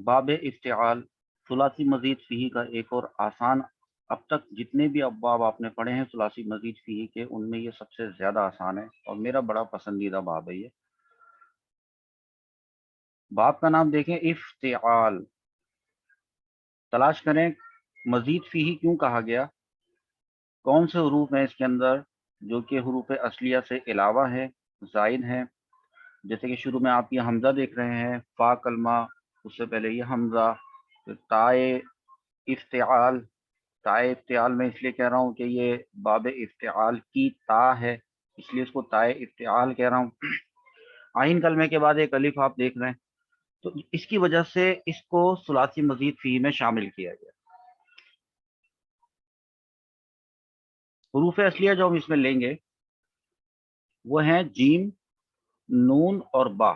बाब इफ्तिआल सुलासी मजीद फ़ीही का एक और आसान, अब तक जितने भी अब्वाब आपने पढ़े हैं सुलासी मजीद फ़ीही के, उनमें ये सबसे ज़्यादा आसान है और मेरा बड़ा पसंदीदा बाब है ये। बाब का नाम देखें, इफ्तिआल। तलाश करें मजीद फ़ीही क्यों कहा गया, कौन से हरूफ हैं इसके अंदर जो कि हरूफ असलिया से अलावा है, ज़ायद हैं। जैसे कि शुरू में आप ये हमज़ा देख रहे हैं, फ़ा कलमा, उससे पहले ये हमज़ा, फिर ताए इफ्तिआल। ताए इफ्तिआल मैं इसलिए कह रहा हूँ कि ये बाब इफ्तिआल की ता है, इसलिए इसको ताए इफ्तिआल कह रहा हूँ। आइन कलमे के बाद एक अलिफ आप देख रहे हैं, तो इसकी वजह से इसको सुलासी मजीद फ़ी में शामिल किया गया। हरूफ असलिया जो हम इसमें लेंगे वो हैं जीम, नून और बा।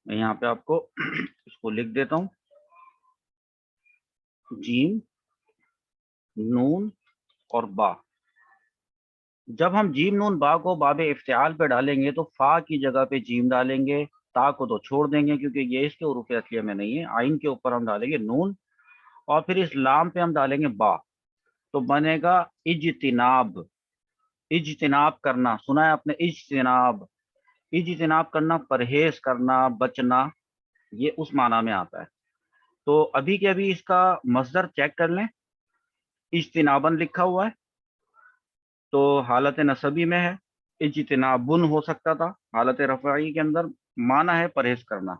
मैं यहाँ पे आपको इसको लिख देता हूँ, जीम, नून और बा। जब हम जीम नून बा को बाब इफ्तिआल पे डालेंगे तो फा की जगह पे जीम डालेंगे, ता को तो छोड़ देंगे क्योंकि ये इसके हरूफ असलिया में नहीं है। आइन के ऊपर हम डालेंगे नून और फिर इस लाम पे हम डालेंगे बा, तो बनेगा इज्तिनाब। इज्तिनाब करना, सुना है आपने, इज्तिनाब। इज्तिनाब करना, परहेज करना, बचना, ये उस माना में आता है। तो अभी के अभी इसका मस्दर चेक कर लें, इज्तिनाबन लिखा हुआ है तो हालत नसबी में है। इज्तिनाबुन हो सकता था हालत रफ़ाई के अंदर, माना है परहेज करना।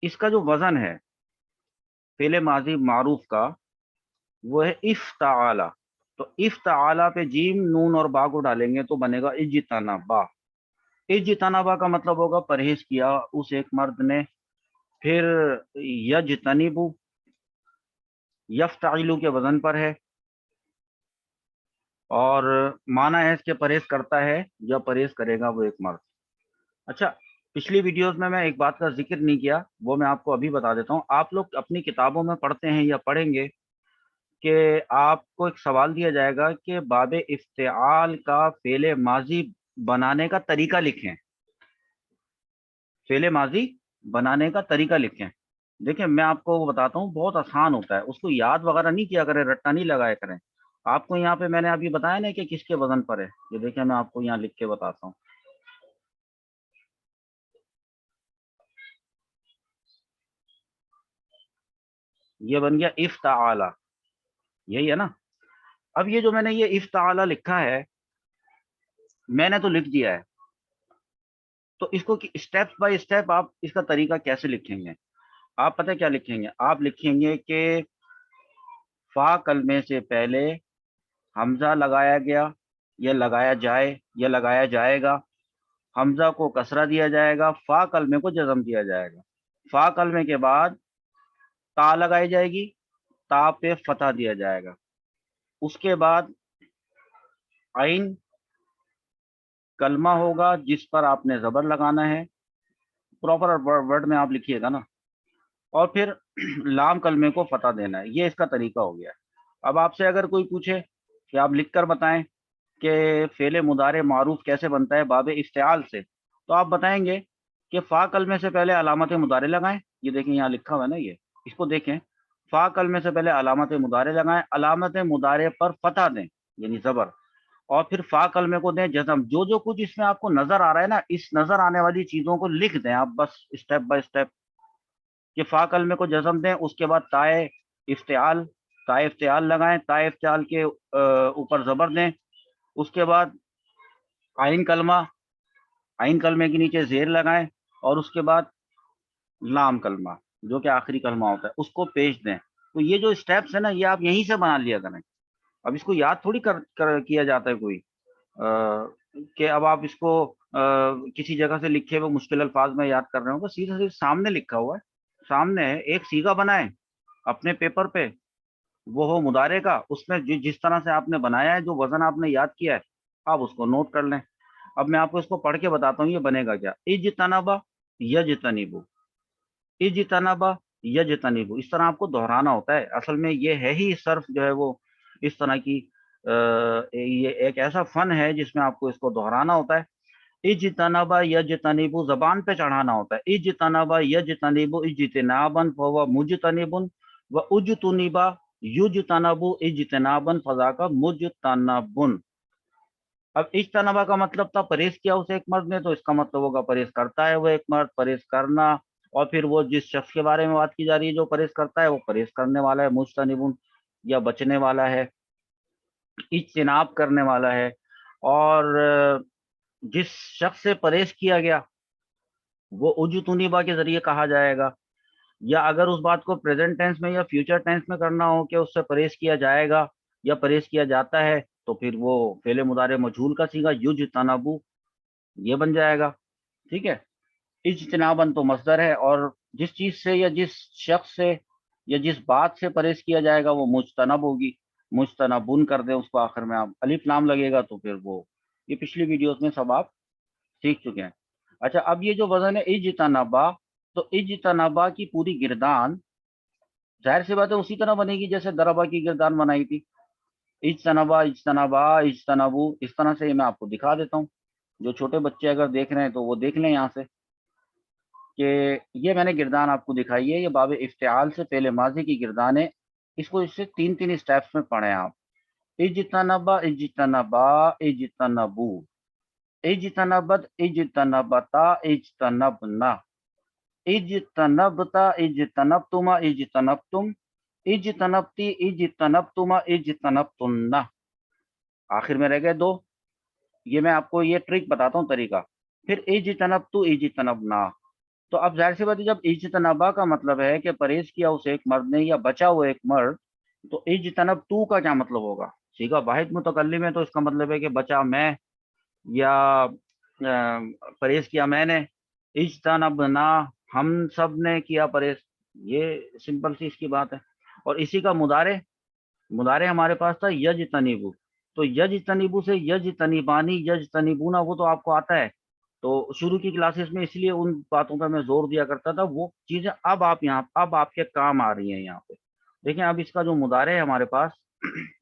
इसका जो वजन है फेले माजी मारूफ का, वो है इफ्ताला। तो इफ्ताला पे जीम नून और बा को डालेंगे तो बनेगा इज्तनाबा। इज्तनाबा का मतलब होगा परहेज किया उस एक मर्द ने। फिर यजतनिबु, यफ्ताइलु के वजन पर है और माना है इसके परहेज करता है या परहेज करेगा वो एक मर्द। अच्छा, पिछली वीडियोस में मैं एक बात का जिक्र नहीं किया, वो मैं आपको अभी बता देता हूँ। आप लोग अपनी किताबों में पढ़ते हैं या पढ़ेंगे कि आपको एक सवाल दिया जाएगा कि बाब इफ्तिआल का फेले माजी बनाने का तरीका लिखें। फेले माजी बनाने का तरीका लिखें। देखिए मैं आपको वो बताता हूँ, बहुत आसान होता है, उसको याद वगैरह नहीं किया करें, रट्टा नहीं लगाया करें। आपको यहाँ पे मैंने अभी बताया ना कि किसके वजन पर है, ये देखिए मैं आपको यहाँ लिख के बताता हूँ। ये बन गया इफ्ताला, यही है ना। अब ये जो मैंने ये इफ्ताला लिखा है, मैंने तो लिख दिया है, तो इसको स्टेप बाय स्टेप आप इसका तरीका कैसे लिखेंगे। आप पता है क्या लिखेंगे, आप लिखेंगे कि फा कलमे से पहले हमजा लगाया गया, या लगाया जाए, या लगाया जाएगा। हमजा को कसरा दिया जाएगा, फा कलमे को जज़म दिया जाएगा। फा कलमे के बाद ता लगाई जाएगी, ता पे फतह दिया जाएगा। उसके बाद आइन कलमा होगा जिस पर आपने ज़बर लगाना है, प्रॉपर वर्ड में आप लिखिएगा ना। और फिर लाम कलमे को फतह देना है। ये इसका तरीका हो गया। अब आपसे अगर कोई पूछे कि आप लिख कर बताएं कि फ़ेले मुदारे मारूफ कैसे बनता है बाब इफ्तिआल से, तो आप बताएंगे कि फ़ा कलमे से पहले अलामत मुदारे लगाएं। ये देखें यहाँ लिखा हुआ है ना, ये इसको देखें। फ़ा कलमे से पहले अलामत मुदारे लगाएं, अलामत मुदारे पर फतह दें यानी ज़बर, और फिर फ़ा कलमे को दें जज़म। जो जो कुछ इसमें आपको नज़र आ रहा है ना, इस नज़र आने वाली चीज़ों को लिख दें आप बस स्टेप बाय स्टेप, कि फ़ा कलमे को जज़म दें। उसके बाद ताए इफ्तिआल, ताए इफ्तिआल लगाएं, ताए इफ्तिआल के ऊपर ज़बर दें। उसके बाद आइन कलमा, आइन कलमे के नीचे ज़ेर लगाएं, और उसके बाद लाम कलमा जो कि आखिरी कलमा होता है उसको पेश दें। तो ये जो स्टेप्स है ना, ये आप यहीं से बना लिया करें। अब इसको याद थोड़ी किया जाता है कोई, कि अब आप इसको किसी जगह से लिखे हुए मुश्किल अल्फाज में याद कर रहे हो, सीधे सीधे सामने लिखा हुआ है, सामने है। एक सीगा बनाएं अपने पेपर पे, वो हो मुदारे का, उसमें जिस तरह से आपने बनाया है, जो वजन आपने याद किया है, आप उसको नोट कर लें। अब मैं आपको इसको पढ़ के बताता हूँ ये बनेगा क्या। इज्तनबा यजतनिबु, इज्तनबा यजतनिबु, इस तरह आपको दोहराना होता है। असल में ये है ही सर्फ जो है वो इस तरह की, ये एक ऐसा फन है जिसमें आपको इसको दोहराना होता है। इज्तनबा यज्तनिबु जबान पे चढ़ाना होता है। इज्तनबा यज्तनिबु इज्तिनाबन फहुवा मुज्तनिबुन व उज्तुनिबा युज्तनबु इज्तिनाबन फज़ाका मुज्तनबुन। अब इज्तनबा का मतलब था परहेज किया उसे एक मर्द ने, तो इसका मतलब होगा परहेज करता है वो एक मर्द, परहेज करना। और फिर वो जिस शख्स के बारे में बात की जा रही है जो परहेज करता है, वो परहेज करने वाला है, मुज्तनिबुन या बचने वाला है, इज्तिनाब करने वाला है। और जिस शख्स से परहेज किया गया वो उज्तुनिबा के जरिए कहा जाएगा। या अगर उस बात को प्रेजेंट टेंस में या फ्यूचर टेंस में करना हो कि उससे परहेज किया जाएगा या परहेज किया जाता है, तो फिर वो फेले मुदारे मजहूल का सीगा युज्तनबु ये बन जाएगा। ठीक है। इज्तिनाबन तो मस्दर है, और जिस चीज से या जिस शख्स से या जिस बात से परहेज किया जाएगा वो मुज्तनब होगी। मुज्तनबुन कर दें उसको, आखिर में आप अलिफ लाम लगेगा तो फिर वो, ये पिछली वीडियोस में सब आप सीख चुके हैं। अच्छा, अब ये जो वजन है इज्तनबा, तो इज्तनबा की पूरी गिरदान जाहिर सी बात है उसी तरह बनेगी जैसे दरबा की गिरदान बनाई थी। इज्तनबा इज्तनबा इज्तनबू, इस तरह से मैं आपको दिखा देता हूँ। जो छोटे बच्चे अगर देख रहे हैं तो वो देख लें यहाँ से कि ये मैंने गिरदान आपको दिखाई है। ये बाब इफ्तिआल से पहले माजी की गिरदान है। इसको इससे तीन तीन स्टेप्स में पढ़ें आप। इज्तनबा इज्तनबा इज्तनबू, इज्तनबत इज्तनबता इज्तनबना, इज्तनबता इज्तनबतुमा इज्तनबतुम, इज्तनबती इज्तनबतुमा इज्तनबतुन्ना। आखिर में रह गए दो। ये मैं आपको ये ट्रिक बताता हूँ तरीका। फिर इज्तनबतु इज्तनबना। तो अब जाहिर सी बात है जब इज्तनबा का मतलब है कि परहेज किया उसे एक मर्द ने या बचा हुआ एक मर्द, तो इज्तनबतु का क्या मतलब होगा? सीगा वाहिद मुतकल्लिम है तो इसका मतलब है कि बचा मैं, या परहेज किया मैंने। इज्तनबना, हम सब ने किया परहेज। ये सिंपल सी इसकी बात है। और इसी का मुदारे, मुदारे हमारे पास था यजतनीबू। तो यजतनीबू से यजतनीबानी यजतनीबूना वो तो आपको आता है। तो शुरू की क्लासेस में इसलिए उन बातों पर मैं जोर दिया करता था, वो चीजें अब आप यहाँ अब आपके काम आ रही हैं यहाँ पे। देखिए अब इसका जो मुदारे है हमारे पास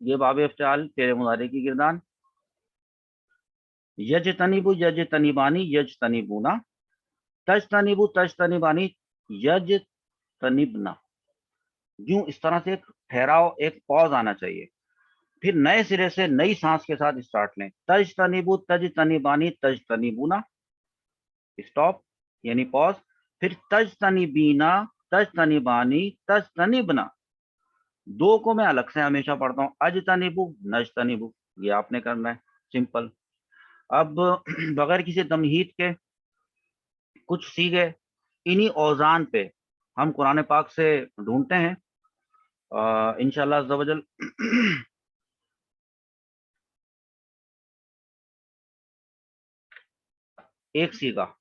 ये बाब इफ्तिआल तेरे मुदारे की गिरदान। यजतनीबू यजतनीबानी यजतनीबूना, तजतनीबू तजतनीबानी यजतनीबना। यूं इस तरह से एक ठहराव, एक पॉज आना चाहिए। फिर नए सिरे से नई सांस के साथ स्टार्ट लें। तजतनीबू तजतनीबानी तजतनीबूना, स्टॉप यानी पॉज। फिर तजतनीबीना तजतनीबानी तजतनीबना। दो को मैं अलग से हमेशा पढ़ता हूँ, अजतनीबू नजतनीबू, ये आपने करना है, सिंपल। अब बगैर किसी तमहीद के कुछ सीखे इन्हीं औजान पे हम कुरान पाक से ढूंढते हैं इंशाअल्लाह अज़्ज़ा वजल। एक सीगा,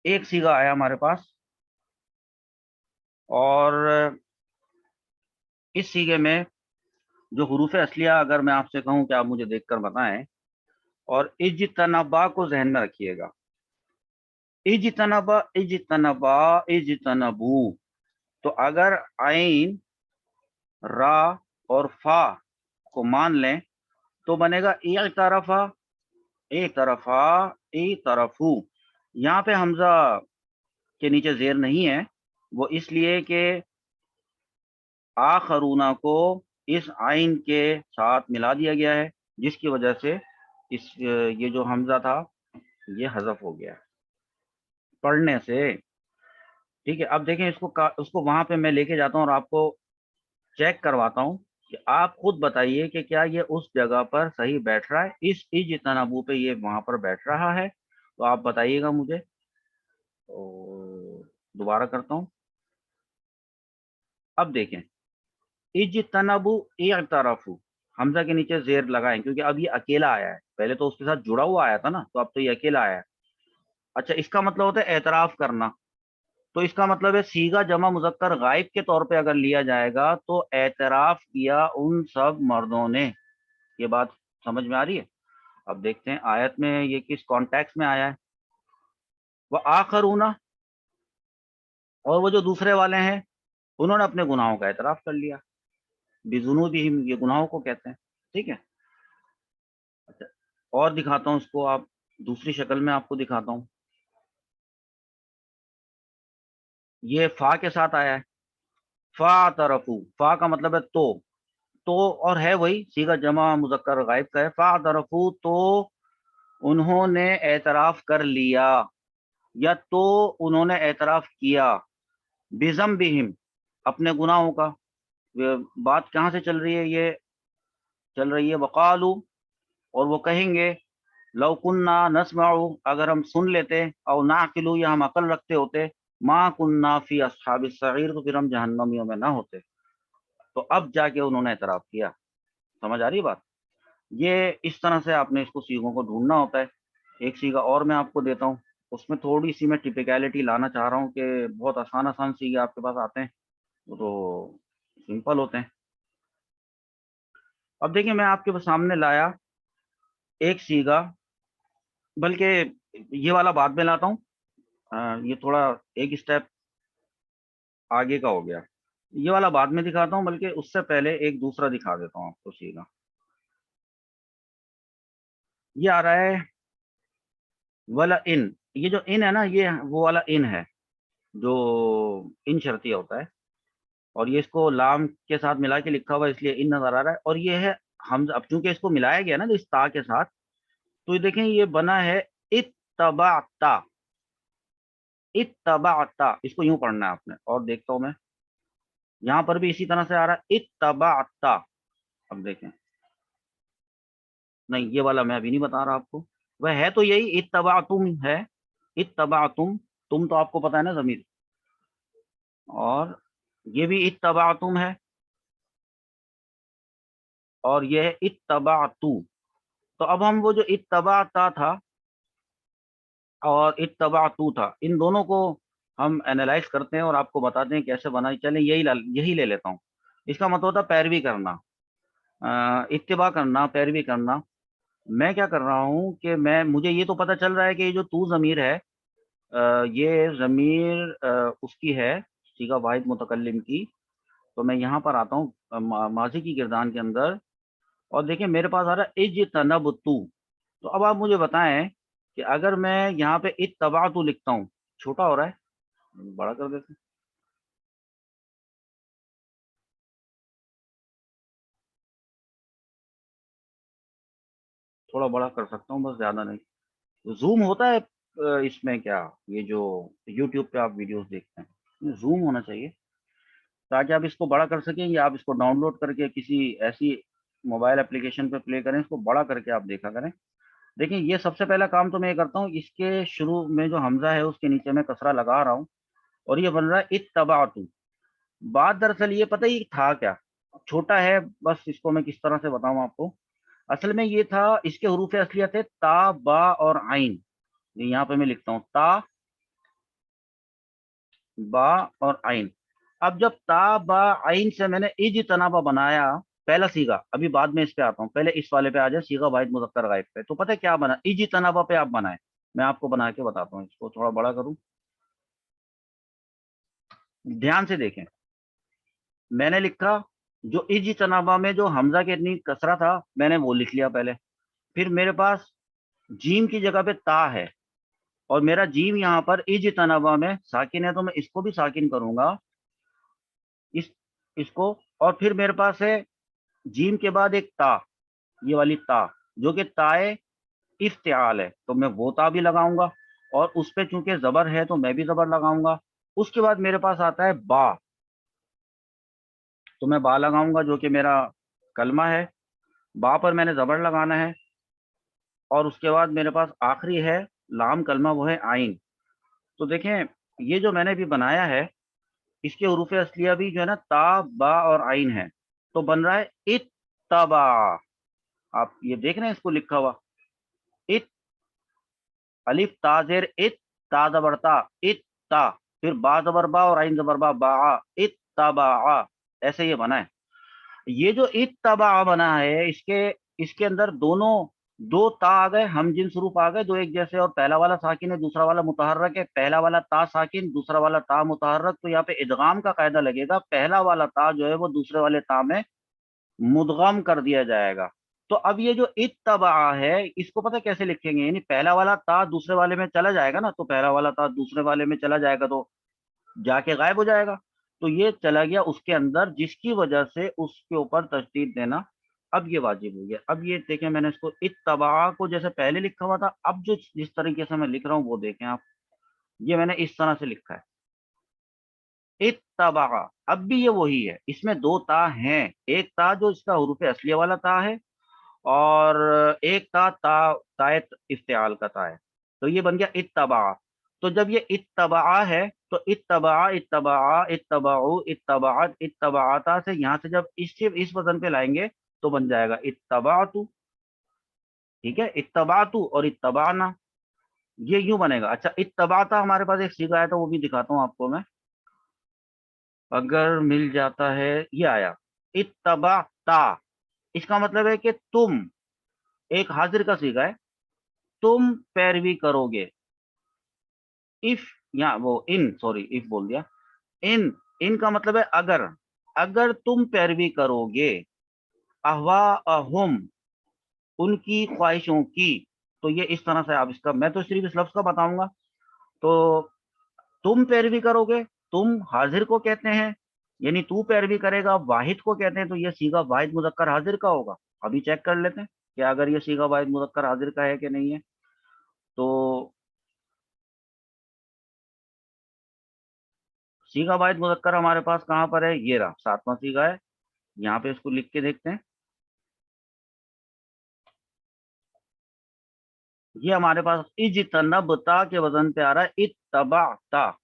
एक सीगा आया हमारे पास, और इस सीगे में जो हुरूफ असलिया अगर मैं आपसे कहूं कि आप मुझे देखकर बताएं, और इज्तनबा को जहन में रखिएगा। इज्तनबा इज्तनबा इज्तनबू, तो अगर आइन रा और फा को मान लें तो बनेगा एक तरफा एक तरफा एक तरफू। यहाँ पे हमजा के नीचे जेर नहीं है, वो इसलिए कि आखरूना को इस आइन के साथ मिला दिया गया है, जिसकी वजह से इस ये जो हमजा था ये हजफ हो गया पढ़ने से। ठीक है, अब देखें उसको वहां पे मैं लेके जाता हूँ और आपको चेक करवाता हूँ कि आप खुद बताइए कि क्या ये उस जगह पर सही बैठ रहा है। इस इज्तनाबू पे ये वहां पर बैठ रहा है, तो आप बताइएगा मुझे। तो दोबारा करता हूँ। अब देखें, इज्तनबू इअतरफू, हमजा के नीचे जेर लगाएं क्योंकि अब ये अकेला आया है, पहले तो उसके साथ जुड़ा हुआ आया था ना, तो अब तो ये अकेला आया है। अच्छा, इसका मतलब होता है एतराफ करना। तो इसका मतलब है सीगा जमा मुजक्कर गायब के तौर पे अगर लिया जाएगा तो एतराफ किया उन सब मर्दों ने। ये बात समझ में आ रही है? अब देखते हैं आयत में ये किस कॉन्टेक्स्ट में आया है। वह आखरूना, और वो जो दूसरे वाले हैं उन्होंने अपने गुनाहों का एतराफ कर लिया। बिजुनूबिहिम, ये गुनाहों को कहते हैं। ठीक है। अच्छा, اور دکھاتا ہوں اس کو، آپ دوسری شکل میں آپ کو دکھاتا ہوں. یہ فا کے ساتھ آیا ہے، فا طرفو، فا کا مطلب ہے تو اور ہے وہی صیغہ جمع مذکر غائب کا ہے. فا طرفو، تو انہوں نے اعتراف کر لیا، یا تو انہوں نے اعتراف کیا، بذنبہم، اپنے گناہوں کا. بات کہاں سے چل رہی ہے؟ یہ چل رہی ہے وقالو، اور وہ کہیں گے لو کننا نسمع، اگر ہم سن لیتے، او نعقل، یا ہم عقل رکھتے ہوتے، ما کننا فی اصحاب السعیر، تو پھر ہم جہنمیوں میں نہ ہوتے. تو اب جا کے انہوں نے اعتراف کیا. سمجھ آ رہی ہے بات؟ یہ اس طرح سے آپ نے اس کو سیغوں کو ڈھونڈنا ہوتا ہے. ایک سیغہ اور میں آپ کو دیتا ہوں، اس میں تھوڑی سی میں ٹپیکلٹی لانا چاہ رہا ہوں کہ بہت آسان آسان سیغے آپ کے پاس آتے ہیں، وہ تو سمپل ہوتے ہیں. اب دیکھیں میں آپ کے سامنے لایا ایک سیغہ، بلکہ یہ والا بعد میں لاتا ہوں، یہ تھوڑا ایک اسٹیپ آگے کا ہو گیا. یہ والا بعد میں دکھاتا ہوں، بلکہ اس سے پہلے ایک دوسرا دکھا دیتا ہوں آپ کو سیغہ. یہ آ رہا ہے ولا ان. یہ جو ان ہے نا، یہ وہ والا ان ہے جو ان شرطیہ ہوتا ہے، اور یہ اس کو لام کے ساتھ ملا کے لکھا ہوا ہے، اس لیے ان نظر آ رہا ہے. اور یہ ہے حمزہ، اب چونکہ اس کو ملایا گیا نا اس تا کے ساتھ، تو یہ دیکھیں یہ بنا ہے اتبعتا. اتبعتا، اس کو یوں پڑھنا ہے آپ نے. اور دیکھتا ہوں میں، یہاں پر بھی اسی طرح سے آ رہا ہے اتبعتا. اب دیکھیں، نہیں یہ والا میں ابھی نہیں بتا رہا آپ کو، وہ ہے تو یہی اتبعتم ہے. اتبعتم، تم تو آپ کو پتا ہے نا ضمیر، اور یہ بھی اتبعتم ہے، اور یہ ہے اتبعتو. تو اب ہم وہ جو اتبعتا تھا اور اتبعتو تھا، ان دونوں کو ہم اینالائز کرتے ہیں اور آپ کو بتاتے ہیں کیسے بنا. چلیں یہی لے لیتا ہوں. اس کا مطلب ہوتا ہے پیروی کرنا، اتباع کرنا، پیروی کرنا. میں کیا کر رہا ہوں کہ مجھے یہ تو پتہ چل رہا ہے کہ یہ جو تو ضمیر ہے، یہ ضمیر اس کی ہے صیغہ واحد متکلم کی. تو میں یہاں پر آتا ہوں ماضی کی گردان کے اندر، اور دیکھیں میرے پاس آ رہا ہے اجتنبتو. تو اب آپ مجھے بتائیں کہ اگر میں یہاں پہ اتبعتو لکھتا ہوں، چھوٹا ہو رہا ہے، بڑا کر دیتے ہیں. تھوڑا بڑا کر سکتا ہوں، بس زیادہ نہیں. زوم ہوتا ہے اس میں کیا، یہ جو یوٹیوب پہ آپ ویڈیوز دیکھتے ہیں، زوم ہونا چاہیے تاکہ آپ اس کو بڑا کر سکیں، یا آپ اس کو ڈاؤن لوڈ کر کے کسی ایسی موبائل اپلیکیشن پہ پلے کریں، اس کو بڑا کر کے آپ دیکھا کریں. دیکھیں یہ سب سے پہلا کام تو میں یہ کرتا ہوں، اس کے شروع میں جو حمزہ ہے اس کے نیچے میں کسرہ لگا رہا ہوں، اور یہ بن رہا ہے اتبعتو. بات دراصل یہ پتہ ہی تھا کیا، چھوٹا ہے، بس اس کو میں کس طرح سے بتاؤں آپ کو. اصل میں یہ تھا، اس کے حروف اصلیہ تھے تا، با اور عین. یہاں پہ میں لکھتا ہوں تا، با اور عین. اب جب تا، با، عین سے میں نے اجتنابا بنایا پہلا سیغہ، ابھی بعد میں اس پہ آتا ہوں، پہلے اس والے پہ آ جائے صیغہ واحد مذکر غائب پہ. تو پتہ ہے کیا بنا، اجتنابا پہ آپ بنائیں. میں آپ کو بنا کے بتاتا ہوں، اس کو تھوڑا بڑا کروں، دھیان سے دیکھیں. میں نے لکھا جو اجتنابا میں جو حمزہ کے اتنی کسرہ تھا، میں نے وہ لکھ لیا پہلے. پھر میرے پاس جیم کی جگہ پہ تا ہے، اور میرا جیم یہاں پر اجتنابا میں ساکن ہے، تو میں اس کو بھی ساکن کروں گا، اس کو. اور پھر میرے پاس ہے جیم کے بعد ایک تا، یہ والی تا جو کہ تائے افتعال ہے، تو میں وہ تا بھی لگاؤں گا، اور اس پہ چونکہ زبر ہے تو میں بھی زبر لگاؤں گا. اس کے بعد میرے پاس آتا ہے با، تو میں با لگاؤں گا جو کہ میرا کلمہ ہے. با پر میں نے زبر لگانا ہے، اور اس کے بعد میرے پاس آخری ہے لام کلمہ، وہ ہے آئین. تو دیکھیں یہ جو میں نے بھی بنایا ہے، اس کے حروف اصلیہ بھی جو ہے نا تا، با اور عین ہے، تو بن رہا ہے اتبا. آپ یہ دیکھ رہے ہیں اس کو لکھا ہوا ات، الف تا زیر ات، تا زبر تا، ات تا، پھر با زبر با اور عین زبر با، با اتبا. ایسے یہ بنا ہے. یہ جو اتبا بنا ہے، اس کے اندر دو تا آ گئے، ہم جنس حروف آ گئے دو ایک جیسے، اور پہلا والا ساکن ہے، دوسرا والا متحرک ہے. پہلا والا تا ساکن، دوسرا والا تا متحرک. تو یہاں پہ ادغام کا قاعدہ لگے گا، پہلا والا تا جو ہے وہ دوسرے والے تا میں مدغم کر دیا جائے گا. तो अब ये जो इत्तबा है, इसको पता कैसे लिखेंगे, यानी पहला वाला ता दूसरे वाले में चला जाएगा ना, तो पहला वाला ता दूसरे वाले में चला जाएगा तो जाके गायब हो जाएगा। तो ये चला गया उसके अंदर, जिसकी वजह से उसके ऊपर तशदीद देना अब ये वाजिब हो गया। अब ये देखें, मैंने इसको इत्तबा को जैसे पहले लिखा हुआ था, अब जो जिस तरीके से मैं लिख रहा हूँ वो देखें आप, ये मैंने इस तरह से लिखा है इत्तबा। अब भी ये वही है, इसमें दो ता हैं, एक ता जो इसका हुरूफ असलिया वाला ता है, और एक तायत इफ्तिआल का ता है। तो ये बन गया इत्तबा। तो जब ये इत्तबा है, तो इत्तबा इत्तबा इत्तबाउ इत्तबात इत्तबाता से यहाँ से जब इस वजन पे लाएंगे तो बन जाएगा इत्तबातु। ठीक है, इत्तबातु और इत्तबाना, ये यूं बनेगा। अच्छा, इत्तबाता हमारे पास एक सीखा है, तो वो भी दिखाता हूँ आपको मैं, अगर मिल जाता है। ये आया इत्तबाता, इसका मतलब है कि तुम, एक हाजिर का सीखा है, तुम पैरवी करोगे। इफ, या वो इन, सॉरी इफ बोल दिया, इन, इन का मतलब है अगर, अगर तुम पैरवी करोगे अहवा अहुम, उनकी ख्वाहिशों की। तो ये इस तरह से आप इसका, मैं तो सिर्फ इस लफ्ज का बताऊंगा। तो तुम पैरवी करोगे, तुम हाजिर को कहते हैं, यानी तू पैरवी करेगा वाहिद को कहते हैं, तो ये सीगा वाहिद मुजक्कर हाजिर का होगा। अभी चेक कर लेते हैं कि अगर ये सीगा वाहिद मुजक्कर हाजिर का है कि नहीं है। तो सीगा वाहिद मुजक्कर हमारे पास कहाँ पर है, ये रहा, सातवां सीगा है। यहाँ पे इसको लिख के देखते हैं। ये हमारे पास इज्तनबता के वजन पे आ रहा है इत्तबाता,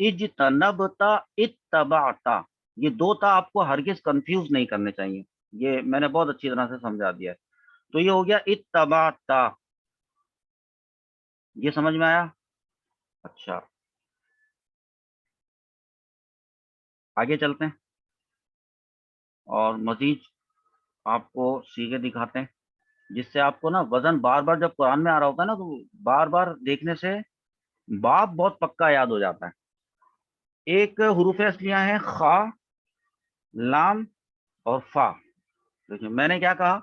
इज्तनबता इत्तबाता। ये दो ता आपको हरगिज कंफ्यूज नहीं करने चाहिए, ये मैंने बहुत अच्छी तरह से समझा दिया है। तो ये हो गया इत्तबाता, ये समझ में आया। अच्छा, आगे चलते हैं और मजीद आपको सीखे दिखाते हैं, जिससे आपको ना वजन बार बार जब कुरान में आ रहा होता है ना, तो बार बार देखने से बाप बहुत पक्का याद हो जाता है। एक हुरूफ असलियां हैं खा, लाम और फा। देखिए मैंने क्या कहा,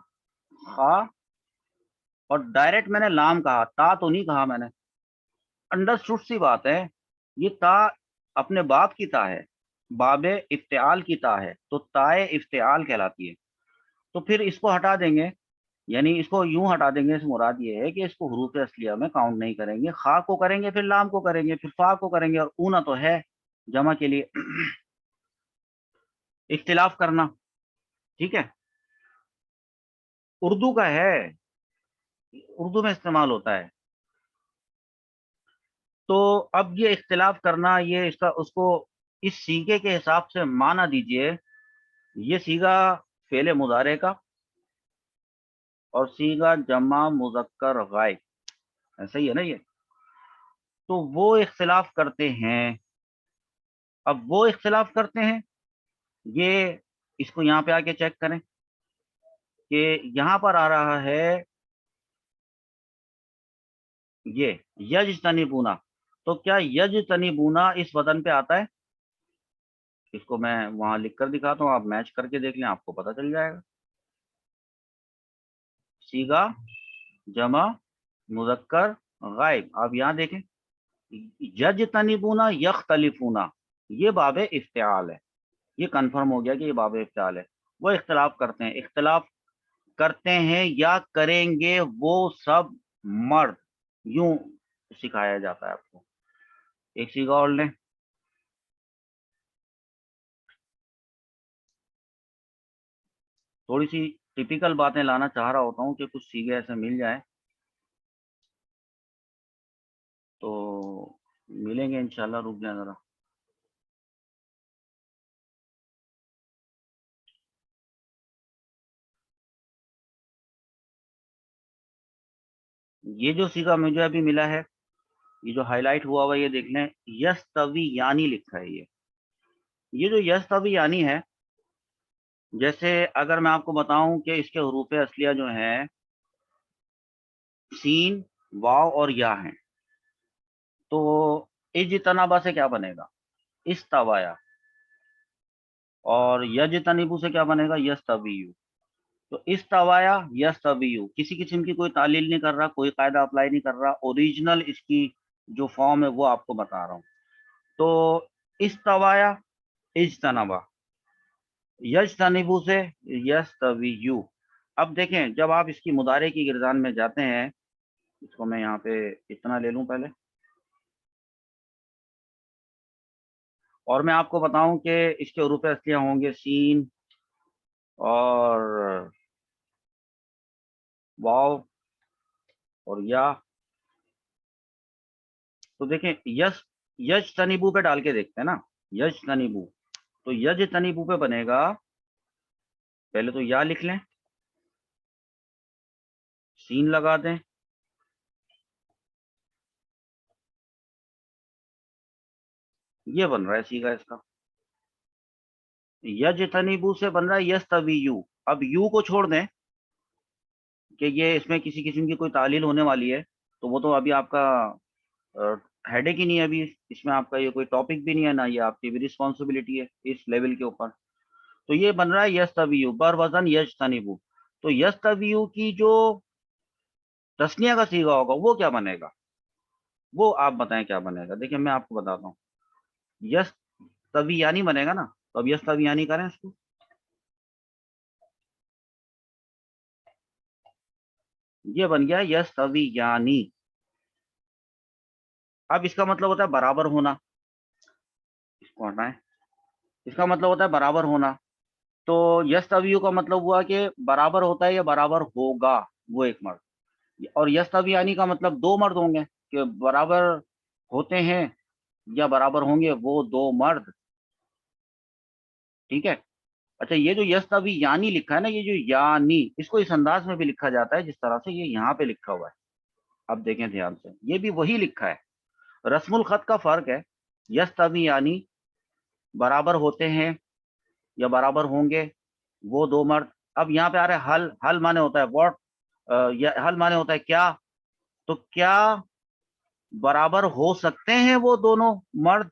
खा, और डायरेक्ट मैंने लाम कहा, ता तो नहीं कहा मैंने। अंडरस्टूड सी बात है, ये ता अपने बाप की ता है, बाबे इफ्तिआल की ता है, तो ताए इफ्तिआल कहलाती है। तो फिर इसको हटा देंगे, यानी इसको यूं हटा देंगे, इस मुराद ये है कि इसको हुरूफ असलिया में काउंट नहीं करेंगे, खा को करेंगे, फिर लाम को करेंगे, फिर फा को करेंगे, और ऊना तो है जमा के लिए इख्तिलाफ करना। ठीक है, उर्दू का है, उर्दू में इस्तेमाल होता है। तो अब ये इख्तिलाफ करना, ये इसका उसको इस सीगे के हिसाब से माना दीजिए। ये सीगा फेले मुजारे का और सीगा जमा मुजक्कर गायब, ऐसा ही है ना ये। तो वो इख्तिलाफ करते हैं, अब वो इख्तिलाफ करते हैं, ये इसको यहाँ पे आके चेक करें कि यहाँ पर आ रहा है ये यज तनीबूना। तो क्या यज तनीबूना इस वजन पे आता है? इसको मैं वहां लिख कर दिखाता हूँ, आप मैच करके देख लें, आपको पता चल जाएगा। सीगा जमा मुजक्कर गायब, आप यहाँ देखें, यज तनीबूना यख्तलिफूना, ये बाबे इफ्तिआल है। ये कंफर्म हो गया कि ये बाबे इफ्तिआल है। वो इख्तिलाफ करते हैं, इख्तिलाफ करते हैं या करेंगे वो सब मर्द, यूं सिखाया जाता है आपको। एक सीगा और लें, थोड़ी सी टिपिकल बातें लाना चाह रहा होता हूँ कि कुछ सीगे ऐसे मिल जाए, तो मिलेंगे इंशाल्लाह, रुक जाए जरा। ये जो सीगा मुझे अभी मिला है, ये जो हाईलाइट हुआ हुआ, ये देख लें, यस्तवी यानी लिखा है ये जो यस्तवी यानी है, जैसे अगर मैं आपको बताऊं कि इसके हरूफ असलिया जो हैं सीन, वाव और या हैं, तो इज्तनाबा से क्या बनेगा, इस्तवाया, और यजतनिबू से क्या बनेगा, यस्तवियु। तो इस्तवाया यस्तवियु, किसी किस्म की कोई तालील नहीं कर रहा, कोई कायदा अप्लाई नहीं कर रहा, ओरिजिनल इसकी जो फॉर्म है वो आपको बता रहा हूँ। तो इस्तवाया इज्तनबा, यज्तनिबु से यस्तवियु। अब देखें, जब आप इसकी मुदारे की गिरदान में जाते हैं, इसको मैं यहाँ पे इतना ले लूं पहले, और मैं आपको बताऊं कि इसके हरूफ असलियाँ होंगे सीन और वाव और या। तो देखें, यस यज तनीबू पे डाल के देखते हैं ना, यज तनीबू, तो यज तनीबू पे बनेगा, पहले तो या लिख लें, सीन लगा दें, ये बन रहा है सीगा इसका। यज तनीबू से बन रहा है यस तवी यू। अब यू को छोड़ दें कि ये इसमें किसी किस्म की कोई तालील होने वाली है, तो वो तो अभी आपका हेडेक ही नहीं है, अभी इसमें आपका ये कोई टॉपिक भी नहीं है ना, ये आपकी भी रिस्पॉन्सिबिलिटी है इस लेवल के ऊपर। तो ये बन रहा है यस तवीयू बर वजन यज तनीबू। तो यस तवीयू की जो तस्निया का सीगा होगा वो क्या बनेगा, वो आप बताएं क्या बनेगा। देखिए मैं आपको बताता हूँ, यस तवीयानी बनेगा ना, तो अब यस तवीयानी करें इसको। ये बन गया यस तवीयानी। अब इसका मतलब होता है बराबर होना, इसको हटाएं, इसका मतलब होता है बराबर होना। तो यस तवीयू का मतलब हुआ कि बराबर होता है या बराबर होगा वो एक मर्द, और यस तवीयानी का मतलब दो मर्द होंगे, कि बराबर होते हैं या बराबर होंगे वो दो मर्द। ठीक है। अच्छा, ये जो यस्तवी यानी लिखा है ना, ये जो यानी, इसको इस अंदाज में भी लिखा जाता है जिस तरह से ये यहाँ पे लिखा हुआ है। अब देखें ध्यान से, ये भी वही लिखा है, रस्मुल खत का फर्क है। यस्तवी यानी बराबर होते हैं या बराबर होंगे वो दो मर्द। अब यहाँ पे आ रहा है हल, हल माने होता है व्हाट, हल माने होता है क्या। तो क्या बराबर हो सकते हैं वो दोनों मर्द,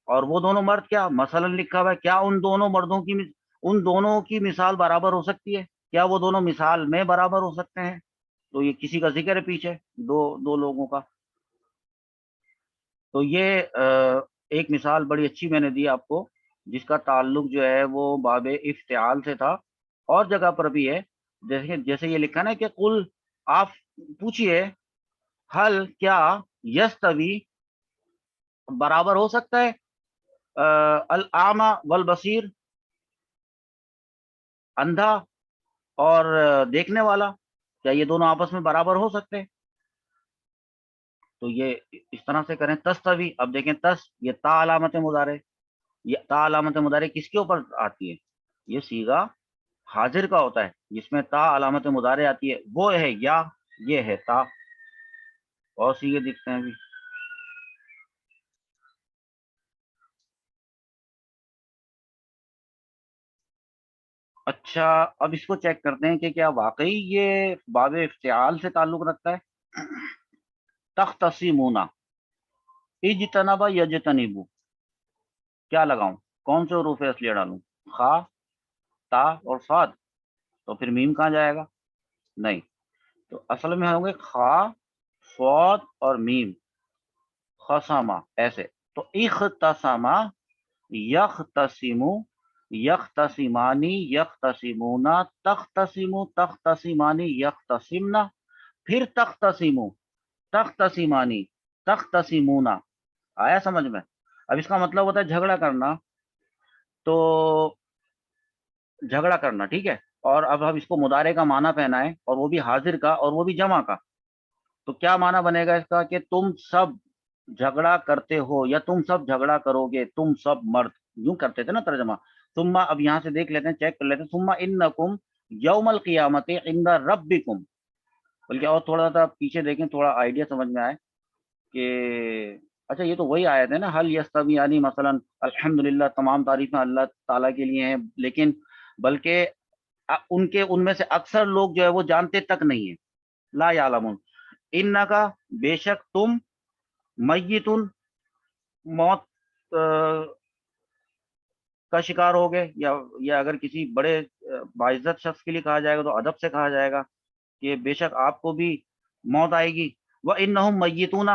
और वो दोनों मर्द क्या, मसलन लिखा हुआ है, क्या उन दोनों मर्दों की उन दोनों की मिसाल बराबर हो सकती है, क्या वो दोनों मिसाल में बराबर हो सकते हैं। तो ये किसी का जिक्र है पीछे, दो दो लोगों का। तो ये एक मिसाल बड़ी अच्छी मैंने दी आपको, जिसका ताल्लुक जो है वो बाबे इफ्तिआल से था, और जगह पर भी है। जैसे जैसे ये लिखा ना कि कुल, आप पूछिए, हल क्या यस्तवी बराबर हो सकता है अल आमा वल बसीर, अंधा और देखने वाला, क्या ये दोनों आपस में बराबर हो सकते हैं। तो ये इस तरह से करें, तस्तवी। अब देखें तस, ये ता अलामत मुदारे, ये ता अलामत मुदारे किसके ऊपर आती है, ये सीगा हाजिर का होता है जिसमें ता अलामत मुदारे आती है, वो है या, ये है ता। और सीगे दिखते हैं भी। अच्छा, अब इसको चेक करते हैं कि क्या वाकई ये बाब इफ्तिआल से ताल्लुक रखता है। तख्तसीमूना, इजतनबा यजतनिबू, क्या लगाऊं, कौन से हरूफ असलिया डालूं, खा, ता और साद। तो फिर मीम कहाँ जाएगा, नहीं। तो असल में होंगे खा, स्वाद और मीम, खसामा ऐसे। तो इख्तसामा, यख्तसिमु, यख्तसिमानी, यख्तसिमूना, तख्तसिमु, तख्तसिमानी, यख्तसिमना, फिर तख्तसिमु, तख्तसिमानी, तख्तसिमूना। आया समझ में। अब इसका मतलब होता है झगड़ा करना, तो झगड़ा करना, ठीक है। और अब हम इसको मुदारे का माना पहनाएं, और वो भी हाजिर का, और वो भी जमा का। तो क्या माना बनेगा इसका, कि तुम सब झगड़ा करते हो या तुम सब झगड़ा करोगे, तुम सब मर्द, यूं करते थे ना तर्जमा। सुम्मा, अब यहाँ से देख लेते हैं, चेक कर लेते हैं, सुम्मा इन्नकुम यौमल क़ियामति इंदा रब्बिकुम। बल्कि और थोड़ा सा पीछे देखें, थोड़ा आइडिया समझ में आए कि अच्छा, ये तो वही आयत है ना, हल यस्तवी यानी मसलन अल्हम्दुलिल्लाह, तमाम तारीफें अल्लाह ताला के लिए हैं, लेकिन बल्कि उनके उनमें से अक्सर लोग जो है वो जानते तक नहीं है। ला यालमुन, इन्नका, बेशक तुम, मय्यितुन, मौत کا شکار ہو گئے، یا اگر کسی بڑے باعزت شخص کے لیے کہا جائے گا تو ادب سے کہا جائے گا کہ بے شک آپ کو بھی موت آئے گی۔ وَإِنَّهُمْ مَيِّتُونَ،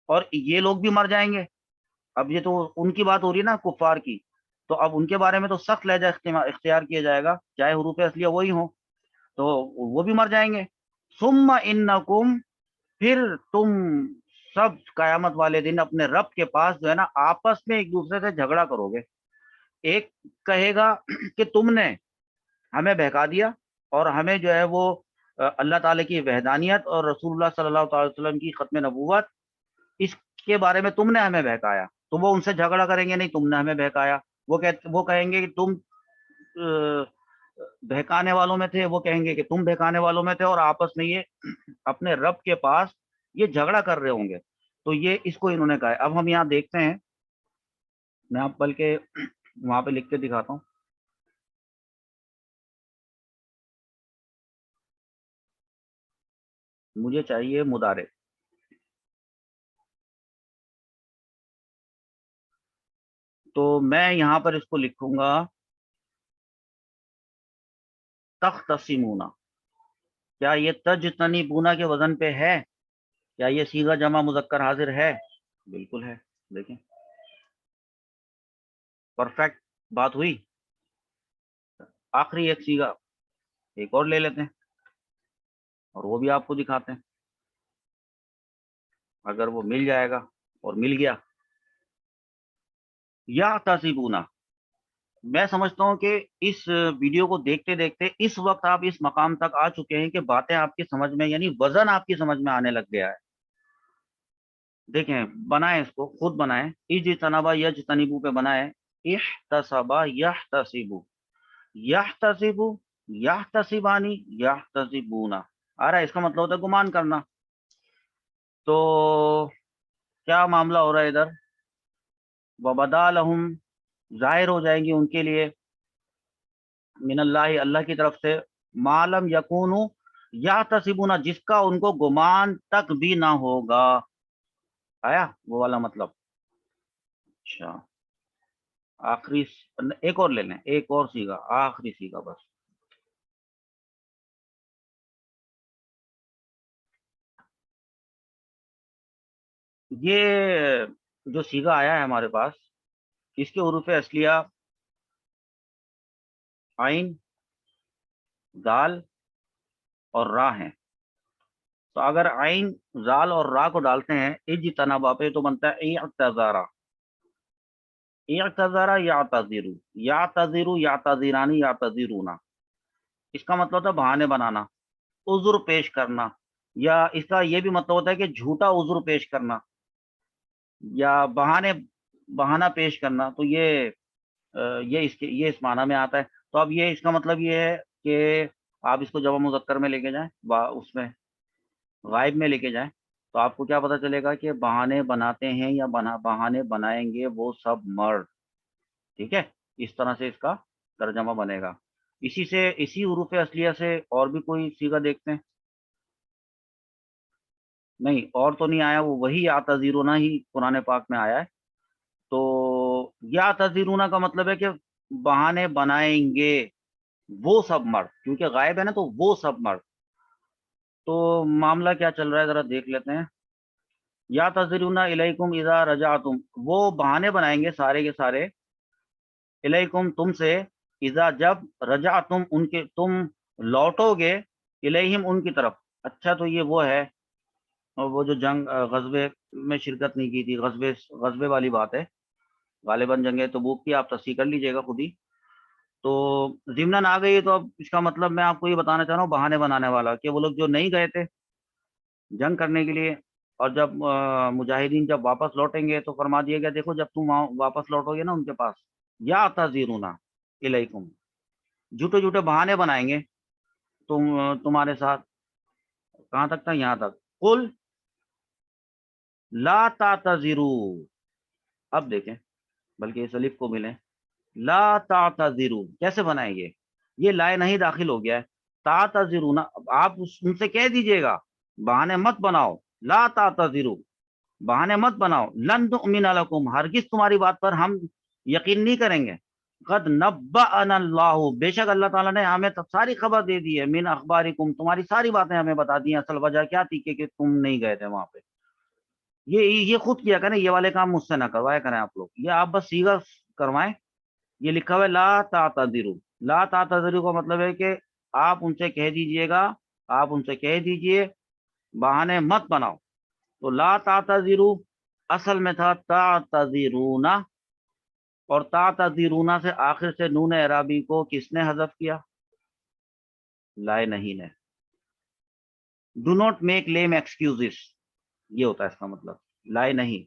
اور یہ لوگ بھی مر جائیں گے۔ اب یہ تو ان کی بات ہو رہی ہے نا، کفار کی، تو اب ان کے بارے میں تو سخت لہجہ اختیار کیا جائے گا، چاہے حروف اصلیہ وہی ہوں، تو وہ بھی مر جائیں گے۔ ثم انکم، پھر تم سب قیامت والے دن اپنے رب کے پاس جو ہے نا آپس میں ایک دوسرے سے جھگڑا کرو گے۔ ایک کہے گا کہ تم نے ہمیں بہکا دیا اور ہمیں جو ہے وہ اللہ تعالیٰ کی وحدانیت اور رسول اللہ صلی اللہ علیہ وسلم کی ختم نبوت، اس کے بارے میں تم نے ہمیں بہکایا، تو وہ ان سے جھگڑا کریں گے، نہیں تم نے ہمیں بہکایا۔ وہ کہیں گے کہ تم بہکانے والوں میں تھے، وہ کہیں گے کہ تم بہکانے والوں میں تھے، اور آپس میں یہ اپنے رب کے پاس یہ جھگڑا کر رہے ہوں گے۔ تو یہ اس کو انہوں نے کہا ہے۔ اب ہم یہاں دیکھتے ہیں، میں آپ بلکہ وہاں پہ لکھ کے دکھاتا ہوں۔ مجھے چاہیے مضارع، تو میں یہاں پر اس کو لکھوں گا تختصمون۔ کیا یہ تجتنبون کے وزن پہ ہے؟ کیا یہ صیغہ جمع مذکر حاضر ہے؟ بالکل ہے، دیکھیں پرفیکٹ بات ہوئی۔ آخری ایک صیغہ ایک اور لے لیتے ہیں اور وہ بھی آپ کو دکھاتے ہیں، اگر وہ مل جائے گا، اور مل گیا۔ یا تحسبون، میں سمجھتا ہوں کہ اس ویڈیو کو دیکھتے دیکھتے اس وقت آپ اس مقام تک آ چکے ہیں کہ باتیں آپ کی سمجھ میں، یعنی وزن آپ کی سمجھ میں آنے لگ گیا ہے۔ دیکھیں، بنائیں اس کو، خود بنائیں، اجتنبا یجتنبو پہ بنائیں، احتسبا یحتسبو، یحتسبو، یحتسبانی، یحتسبونا، آ رہا ہے، اس کا مطلب ہوتا ہے گمان کرنا۔ تو کیا معاملہ ہو رہا ہے ادھر؟ وبدا لہم، ظاہر ہو جائیں گی ان کے لیے، من اللہ، اللہ کی طرف سے، معلوم یکونو یحتسبون، جس کا ان کو گمان تک بھی نہ ہوگا۔ آیا وہ والا مطلب؟ اچھا، آخری ایک اور لے لیں، ایک اور سیگا، آخری سیگا بس۔ یہ جو سیگا آیا ہے ہمارے پاس، اس کے حروف اصلیہ عین، دال اور را ہیں۔ تو اگر عین، زال اور را کو ڈالتے ہیں اجتنبا پہ، تو بنتا ہے اعتذارا، اعتذارا یعتذرو، یعتذرو یعتذرانی یعتذرونا۔ اس کا مطلب ہوتا ہے بہانے بنانا، عذر پیش کرنا، یا اس کا یہ بھی مطلب ہوتا ہے کہ جھوٹا عذر پیش کرنا یا بہانہ پیش کرنا۔ تو یہ یہ اس معنی میں آتا ہے۔ تو اب یہ اس کا مطلب یہ ہے کہ آپ اس کو جمع مذکر میں لے کے جائیں، اس میں غائب میں لے کے جائیں، تو آپ کو کیا پتہ چلے گا کہ بہانے بناتے ہیں یا بہانے بنائیں گے وہ سب مرد۔ ٹھیک ہے، اس طرح سے اس کا ترجمہ بنے گا۔ اسی حروف اصلیہ سے اور بھی کوئی صیغہ دیکھتے ہیں؟ نہیں، اور تو نہیں آیا، وہ وہی یعتذرون ہی قرآن پاک میں آیا ہے۔ تو یعتذرون کا مطلب ہے کہ بہانے بنائیں گے وہ سب مرد، کیونکہ غائب ہے نا، تو وہ سب مرد۔ تو معاملہ کیا چل رہا ہے ذرا دیکھ لیتے ہیں۔ یعتذرون الیکم اذا رجعتم، وہ بہانے بنائیں گے سارے کے سارے، الیکم تم سے، اذا جب، رجعتم ان کے تم لوٹو گے، الیہم ان کی طرف۔ اچھا، تو یہ وہ ہے، وہ جو جنگ غزوے میں شرکت نہیں کی تھی، غزوے والی بات ہے، غالباً جنگ تبوک کی، آپ تصحیح کر لیجئے گا خود ہی۔ تو ضمناً آ گئی، تو اب اس کا مطلب میں آپ کو یہ بتانا چاہ رہا ہوں، بہانے بنانے والا، کہ وہ لوگ جو نہیں گئے تھے جنگ کرنے کے لیے، اور جب مجاہدین جب واپس لوٹیں گے تو فرما دیا گیا دیکھو جب تم واپس لوٹو گے نا ان کے پاس، یا تعذیرون الیکم، جھوٹے جھوٹے بہانے بنائیں گے تمہارے ساتھ۔ کہاں تک تھا؟ یہاں تک، قل لا تعتذروا۔ اب دیکھیں، بلکہ اس الف کو ملیں، لا تعتذروا کیسے بنائیں گے؟ یہ لائے نہیں داخل ہو گیا ہے، تعتذرون، آپ ان سے کہہ دیجئے گا بہانے مت بناؤ، لا تعتذروا، بہانے مت بناؤ، لن نؤمن لکم، ہرگز تمہاری بات پر ہم یقین نہیں کریں گے، قد نبأنا اللہ، بے شک اللہ تعالیٰ نے ہمیں ساری خبر دے دی ہے، من اخبارکم، تمہاری ساری باتیں ہمیں بتا دی ہیں، اصل وجہ کیا تھی کہ تم نہیں گئے تھے وہاں پہ۔ یہ خود کیا کریں، یہ والے کام مجھ سے نہ کروایا کریں آپ لوگ، یہ آپ بس سیگا کروائیں۔ یہ لکھا ہوا ہے لا تعتذروا، لا تعتذروا کا مطلب ہے کہ آپ ان سے کہہ دیجئے گا، آپ ان سے کہہ دیجئے، بہانے مت بناؤ۔ تو لا تعتذروا اصل میں تھا تعتذرون، اور تعتذرون سے آخر سے نون اعرابی کو کس نے حذف کیا؟ لائے نہیں نے۔ ڈو ناٹ میک لیم ایکسکیوزز، یہ ہوتا ہے اس کا مطلب، لائے نہیں،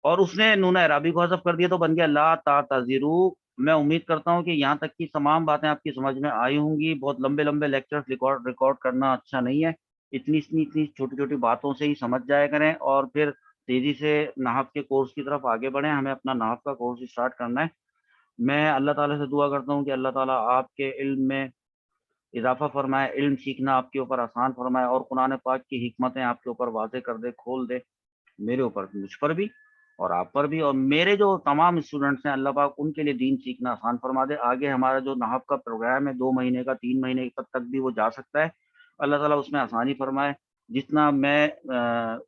اور اس نے نون اعرابی کو حذف کر دیا تو بن گیا لا تعتذروا۔ میں امید کرتا ہوں کہ یہاں تک کی تمام باتیں آپ کی سمجھ میں آئی ہوں گی۔ بہت لمبے لمبے لیکچرز ریکارڈ کرنا اچھا نہیں ہے، اتنی چھوٹی چھوٹی باتوں سے ہی سمجھ جایا کریں، اور پھر تیزی سے نحو کے کورس کی طرف آگے بڑھیں۔ ہمیں اپنا نحو کا کورس اسٹارٹ کرنا ہے۔ میں اللہ تعالیٰ سے دعا کرتا ہوں کہ اللہ تعالیٰ آپ کے علم میں اضافہ فرمائے، علم سیکھنا آپ کے اوپر آسان فرمائے، اور قرآن پاک کی حکمتیں آپ کے اوپر واضح کر دے، کھول دے، میرے اوپر، مجھ پر بھی اور آپ پر بھی، اور میرے جو تمام اسٹوڈنٹس ہیں اللہ پاک ان کے لیے دین سیکھنا آسان فرما دے۔ آگے ہمارا جو نحو کا پروگرام ہے 2 مہینے کا، 3 مہینے تک بھی وہ جا سکتا ہے، اللہ تعالیٰ اس میں آسانی فرمائے۔ جتنا میں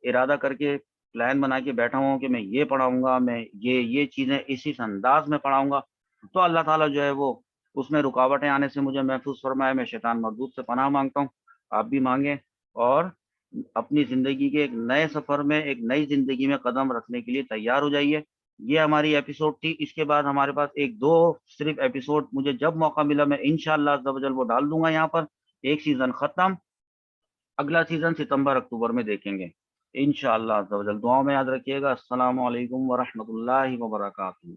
ارادہ کر کے پلان بنا کے بیٹھا ہوں کہ میں یہ پڑھاؤں گا، میں یہ چیزیں اسی انداز میں پڑھاؤں گا، تو اللہ تعالیٰ جو ہے وہ اس میں رکاوٹیں آنے سے مجھے محفوظ فرمائے۔ میں شیطان مردود سے پناہ مانگتا ہوں، آپ بھی مانگیں، اور اپنی زندگی کے ایک نئے سفر میں، ایک نئی زندگی میں قدم رکھنے کے لیے تیار ہو جائیے۔ یہ ہماری ایپیسوڈ تھی، اس کے بعد ہمارے پاس ایک دو صرف ایپیسوڈ، مجھے جب موقع ملا میں انشاءاللہ عز و جل وہ ڈال دوں گا یہاں پر۔ ایک سیزن ختم، اگلا سیزن ستمبر اکتوبر میں دیکھیں گے انشاءاللہ عز و جل۔ دعاؤں میں یاد رکھیے گا۔ السلام علیکم ورحمۃ اللہ وبرکاتہ۔